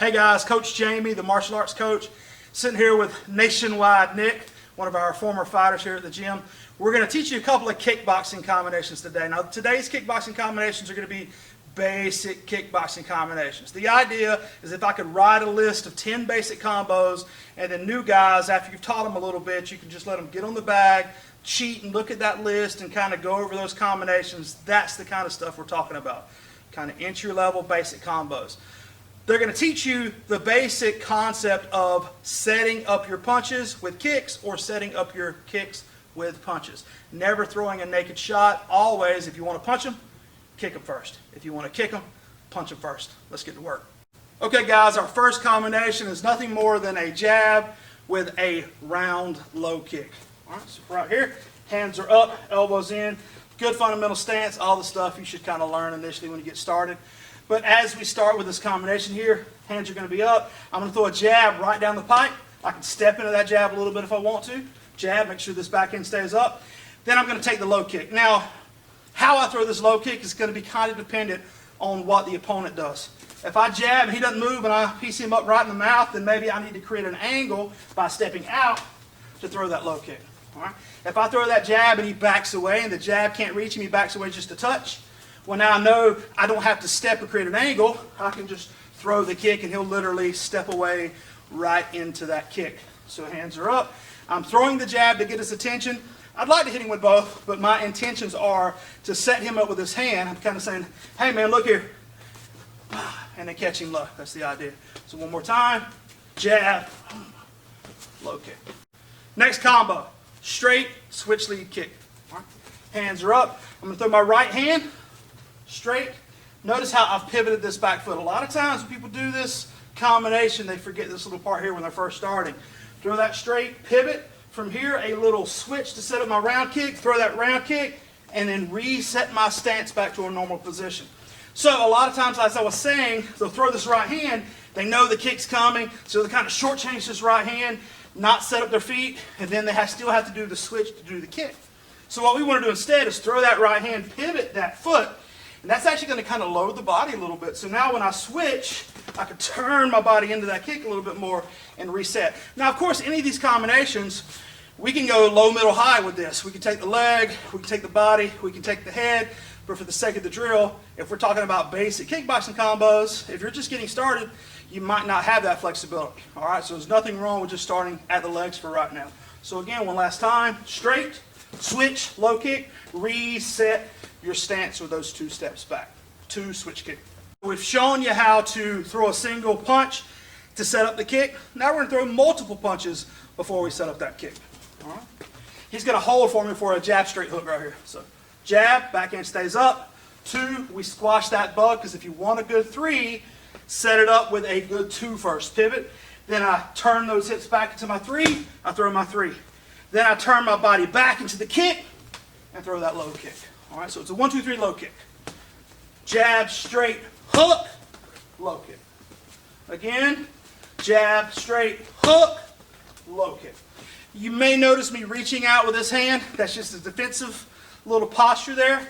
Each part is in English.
Hey guys, Coach Jamie, the martial arts coach, sitting here with Nationwide Nick, one of our former fighters here at the gym. We're going to teach you a couple of kickboxing combinations today. Now, today's kickboxing combinations are going to be basic kickboxing combinations. The idea is if I could write a list of 10 basic combos, and then new guys, after you've taught them a little bit, you can just let them get on the bag, cheat, and look at that list and kind of go over those combinations. That's the kind of stuff we're talking about. Kind of entry-level basic combos. They're going to teach you the basic concept of setting up your punches with kicks or setting up your kicks with punches. Never throwing a naked shot. Always, if you want to punch them, kick them first. If you want to kick them, punch them first. Let's get to work. Okay guys, our first combination is nothing more than a jab with a round low kick. All right, so right here, hands are up, elbows in. Good fundamental stance, all the stuff you should kind of learn initially when you get started. But as we start with this combination here, hands are going to be up. I'm going to throw a jab right down the pipe. I can step into that jab a little bit if I want to. Jab, make sure this back end stays up. Then I'm going to take the low kick. Now, how I throw this low kick is going to be kind of dependent on what the opponent does. If I jab and he doesn't move and I piece him up right in the mouth, then maybe I need to create an angle by stepping out to throw that low kick. All right? If I throw that jab and he backs away and the jab can't reach him, he backs away just a touch, well, now I know I don't have to step or create an angle. I can just throw the kick and he'll literally step away right into that kick. So hands are up. I'm throwing the jab to get his attention. I'd like to hit him with both, but my intentions are to set him up with his hand. I'm kind of saying, hey man, look here. And then catch him low. That's the idea. So one more time. Jab, low kick. Next combo, straight switch lead kick. All right. Hands are up. I'm going to throw my right hand straight. Notice how I've pivoted this back foot. A lot of times when people do this combination, they forget this little part here when they're first starting. Throw that straight, pivot. From here, a little switch to set up my round kick, throw that round kick, and then reset my stance back to a normal position. So a lot of times, as I was saying, they'll throw this right hand, they know the kick's coming, so they kind of shortchange this right hand, not set up their feet, and then they still have to do the switch to do the kick. So what we want to do instead is throw that right hand, pivot that foot, and that's actually going to kind of load the body a little bit. So now when I switch, I can turn my body into that kick a little bit more and reset. Now, of course, any of these combinations, we can go low, middle, high with this. We can take the leg, we can take the body, we can take the head. But for the sake of the drill, if we're talking about basic kickboxing combos, if you're just getting started, you might not have that flexibility. All right, so there's nothing wrong with just starting at the legs for right now. So again, one last time, straight, switch, low kick, reset your stance with those 2 steps back. 2 switch kick. We've shown you how to throw a single punch to set up the kick. Now we're going to throw multiple punches before we set up that kick. All right. He's going to hold for me for a jab straight hook right here. So jab, backhand stays up. 2, we squash that bug, because if you want a good 3, set it up with a good 2 first. Pivot. Then I turn those hips back into my 3. I throw my 3. Then I turn my body back into the kick and throw that low kick. All right, so it's a 1, 2, 3 low kick. Jab, straight, hook, low kick. Again, jab, straight, hook, low kick. You may notice me reaching out with this hand. That's just a defensive little posture there.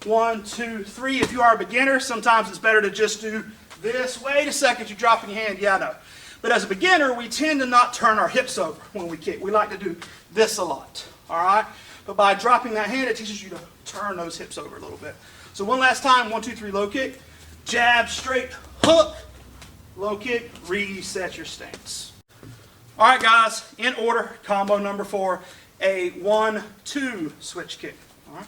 1, 2, 3. If you are a beginner, sometimes it's better to just do this. Wait a second, you're dropping your hand. Yeah, I know. But as a beginner, we tend to not turn our hips over when we kick. We like to do this a lot. All right? But by dropping that hand, it teaches you to turn those hips over a little bit. So one last time, 1, 2, 3, low kick. Jab, straight, hook, low kick, reset your stance. All right, guys, in order, combo number 4, a 1, 2 switch kick. All right,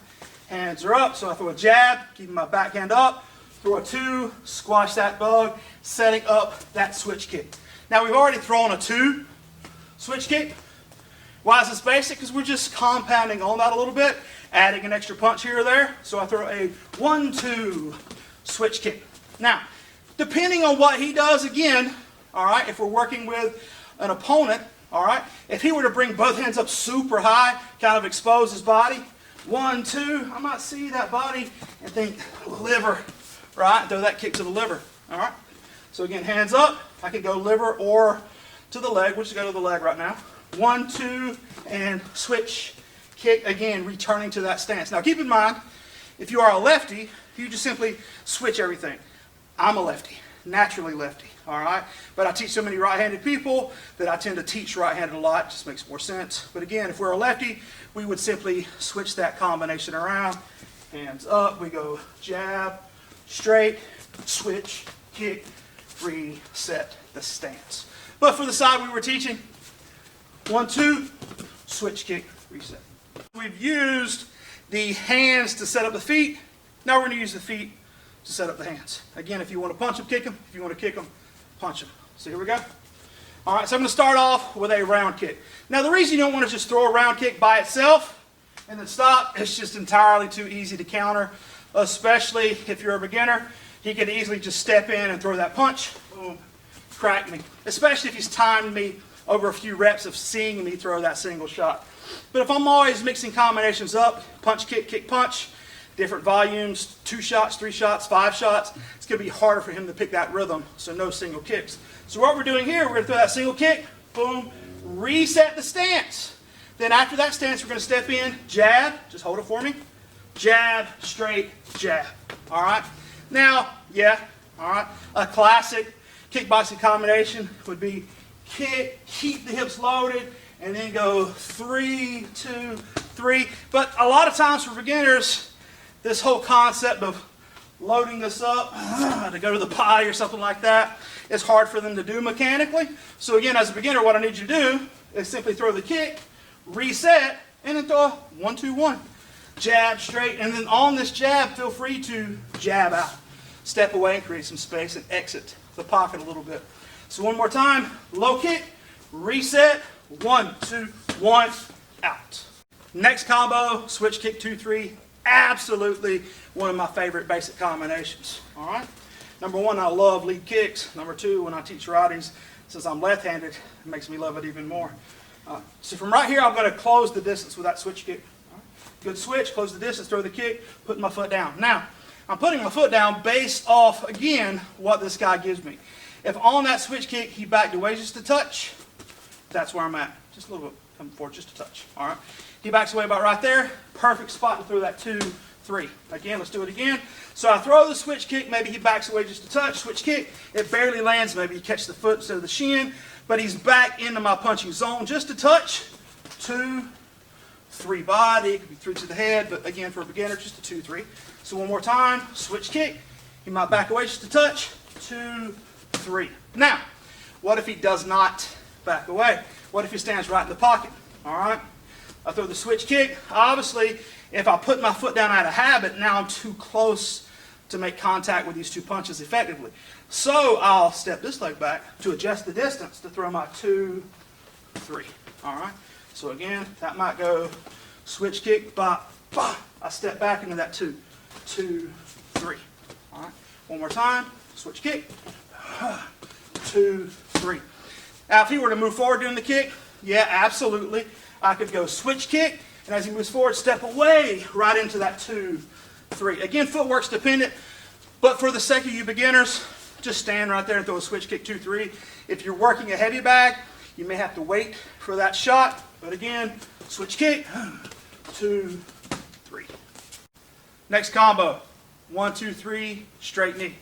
hands are up, so I throw a jab, keeping my backhand up, throw a 2, squash that bug, setting up that switch kick. Now, we've already thrown a 2 switch kick. Why is this basic? Because we're just compounding on that a little bit, adding an extra punch here or there. So I throw a 1, 2 switch kick. Now, depending on what he does, again, all right, if we're working with an opponent, all right, if he were to bring both hands up super high, kind of expose his body, 1, 2, I might see that body and think liver, right? Throw that kick to the liver, all right? So again, hands up. I could go liver or to the leg. We'll just go to the leg right now. 1, 2, and switch, kick, again, returning to that stance. Now keep in mind, if you are a lefty, you just simply switch everything. I'm a lefty. naturally lefty, all right? But I teach so many right-handed people that I tend to teach right-handed a lot. It just makes more sense. But again, if we're a lefty, we would simply switch that combination around. Hands up, we go jab, straight, switch, kick, reset the stance. But for the side we were teaching, 1, 2, switch, kick, reset. We've used the hands to set up the feet. Now we're going to use the feet to set up the hands. Again, if you want to punch them, kick them. If you want to kick them, punch them. So here we go. All right, so I'm going to start off with a round kick. Now the reason you don't want to just throw a round kick by itself and then stop, it's just entirely too easy to counter, especially if you're a beginner. He could easily just step in and throw that punch, boom, crack me, especially if he's timed me over a few reps of seeing me throw that single shot. But if I'm always mixing combinations up, punch, kick, punch, different volumes, 2 shots, 3 shots, 5 shots, it's going to be harder for him to pick that rhythm, so no single kicks. So what we're doing here, we're going to throw that single kick, boom, reset the stance. Then after that stance, we're going to step in, jab, just hold it for me, jab, straight, jab. All right? Now, all right, a classic kickboxing combination would be kick, keep the hips loaded, and then go 3, 2, 3. But a lot of times for beginners, this whole concept of loading this up to go to the pie or something like that is hard for them to do mechanically. So again, as a beginner, what I need you to do is simply throw the kick, reset, and then throw a 1, 2, 1. Jab, straight, and then on this jab, feel free to jab out. Step away and create some space and exit the pocket a little bit. So one more time, low kick, reset, 1, 2, 1, out. Next combo, switch kick 2, 3. Absolutely one of my favorite basic combinations. All right. Number 1, I love lead kicks. Number 2, when I teach righties, since I'm left-handed, it makes me love it even more. So from right here, I'm going to close the distance with that switch kick. All right. Good switch, close the distance, throw the kick, putting my foot down. Now, I'm putting my foot down based off, again, what this guy gives me. If on that switch kick, he backed away just a touch, that's where I'm at. Just a little bit, come forward just a touch. All right. He backs away about right there. Perfect spot to throw that 2, 3. Again, let's do it again. So I throw the switch kick. Maybe he backs away just a touch. Switch kick. It barely lands. Maybe you catch the foot instead of the shin. But he's back into my punching zone just a touch. 2, 3 body. It could be 3 to the head. But again, for a beginner, just a 2, 3. So one more time. Switch kick. He might back away just a touch. 2, 3. Now, what if he does not back away? What if he stands right in the pocket? All right. I throw the switch kick. Obviously, if I put my foot down out of habit, now I'm too close to make contact with these 2 punches effectively. So I'll step this leg back to adjust the distance to throw my 2, 3. All right. So again, that might go switch kick, bop, bop. I step back into that 2, 2, 3. All right. One more time. Switch kick. 2, 3. Now, if he were to move forward during the kick, yeah, absolutely. I could go switch kick, and as he moves forward, step away right into that 2, 3. Again, footwork's dependent, but for the sake of you beginners, just stand right there and throw a switch kick 2, 3. If you're working a heavy bag, you may have to wait for that shot, but again, switch kick, 2, 3. Next combo, 1, 2, 3, straight knee.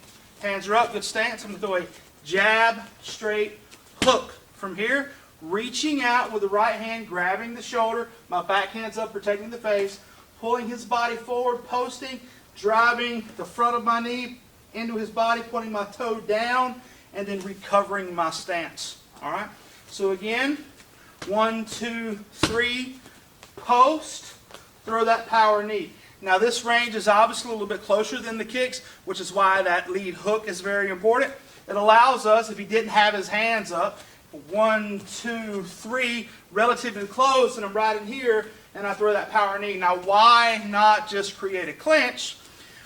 Hands are up, good stance. I'm going to throw a jab, straight, hook from here. Reaching out with the right hand, grabbing the shoulder, my back hand's up, protecting the face, pulling his body forward, posting, driving the front of my knee into his body, putting my toe down, and then recovering my stance. All right? So again, 1, 2, 3, post, throw that power knee. Now this range is obviously a little bit closer than the kicks, which is why that lead hook is very important. It allows us, if he didn't have his hands up, 1, 2, 3, relatively close, and I'm right in here, and I throw that power knee. Now, why not just create a clinch?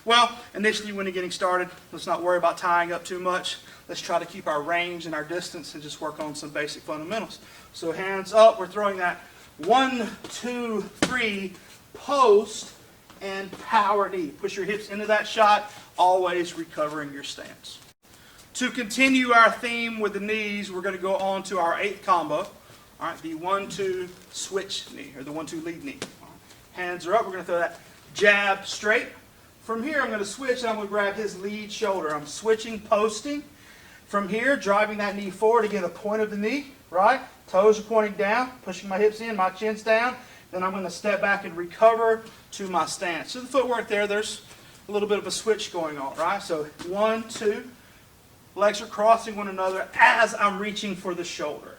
Well, initially when you're getting started, let's not worry about tying up too much. Let's try to keep our range and our distance and just work on some basic fundamentals. So hands up, we're throwing that 1, 2, 3, post, and power knee. Push your hips into that shot, always recovering your stance. To continue our theme with the knees, we're going to go on to our 8th combo. All right, the 1, 2 switch knee, or the 1, 2 lead knee. All right. Hands are up. We're going to throw that jab straight. From here, I'm going to switch, and I'm going to grab his lead shoulder. I'm switching, posting, From here, driving that knee forward, again, the point of the knee, right? Toes are pointing down, pushing my hips in, my chin's down. Then I'm going to step back and recover to my stance. So the footwork there's a little bit of a switch going on, right? So 1, 2, legs are crossing one another as I'm reaching for the shoulder,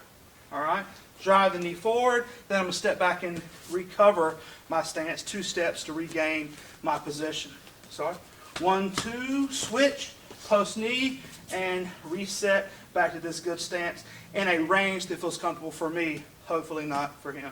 all right? Drive the knee forward, then I'm going to step back and recover my stance, 2 steps to regain my position. So 1, 2, switch, post knee, and reset back to this good stance in a range that feels comfortable for me, hopefully not for him.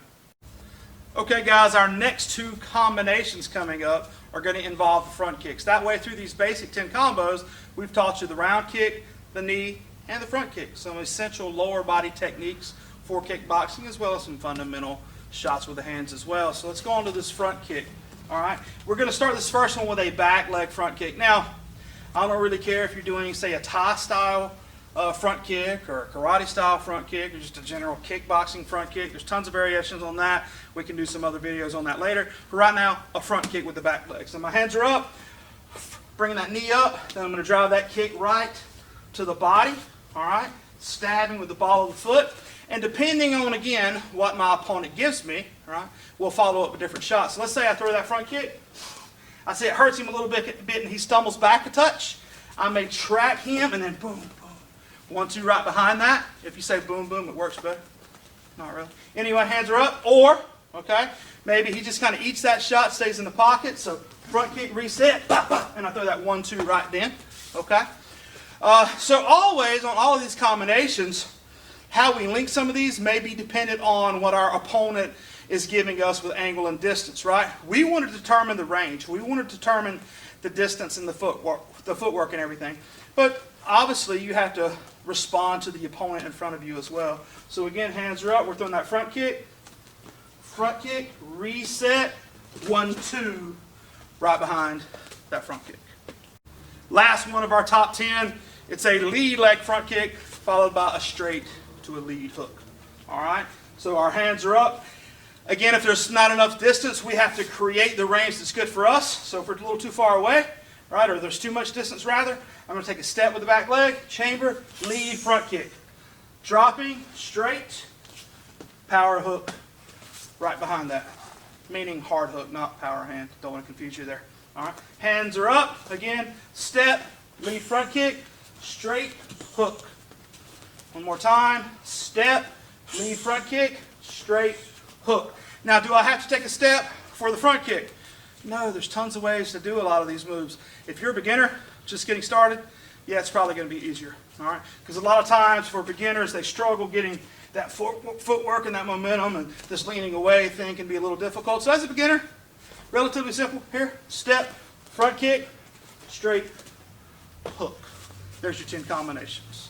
Okay guys, our next 2 combinations coming up are going to involve the front kicks. That way through these basic 10 combos, we've taught you the round kick, the knee, and the front kick. Some essential lower body techniques for kickboxing, as well as some fundamental shots with the hands as well. So let's go on to this front kick. All right, we're going to start this first one with a back leg front kick. Now, I don't really care if you're doing, say, a Thai style front kick or a karate style front kick or just a general kickboxing front kick. There's tons of variations on that. We can do some other videos on that later. But right now, a front kick with the back leg. So my hands are up, bringing that knee up. Then I'm going to drive that kick right to the body. All right, stabbing with the ball of the foot. And depending on, again, what my opponent gives me, all right, we'll follow up with different shots. So let's say I throw that front kick. I say it hurts him a little bit and he stumbles back a touch. I may track him and then boom, boom. 1, 2 right behind that. If you say boom, boom, it works better. Not really. Anyway, hands are up. Or, okay, maybe he just kind of eats that shot, stays in the pocket. So front kick, reset, and I throw that 1, 2 right then. Okay. So always on all of these combinations, how we link some of these may be dependent on what our opponent is giving us with angle and distance, right? We want to determine the range. We want to determine the distance and the footwork and everything. But obviously, you have to respond to the opponent in front of you as well. So again, hands are up. We're throwing that front kick, reset, 1, 2, right behind that front kick. Last one of our top 10, it's a lead leg front kick followed by a straight to a lead hook. All right, so our hands are up. Again, if there's not enough distance, we have to create the range that's good for us. So if we're a little too far away, right, or there's too much distance rather, I'm going to take a step with the back leg, chamber, lead, front kick. Dropping, straight, power hook, right behind that. Meaning hard hook, not power hand. Don't want to confuse you there. All right, hands are up. Again, step, lead, front kick, straight, hook. One more time, step, lead, front kick, straight, hook. Now, do I have to take a step for the front kick? No, there's tons of ways to do a lot of these moves. If you're a beginner, just getting started, yeah, it's probably going to be easier. All right, because a lot of times for beginners, they struggle getting that footwork and that momentum, and this leaning away thing can be a little difficult. So as a beginner, relatively simple. Here, step, front kick, straight, hook. There's your 10 combinations.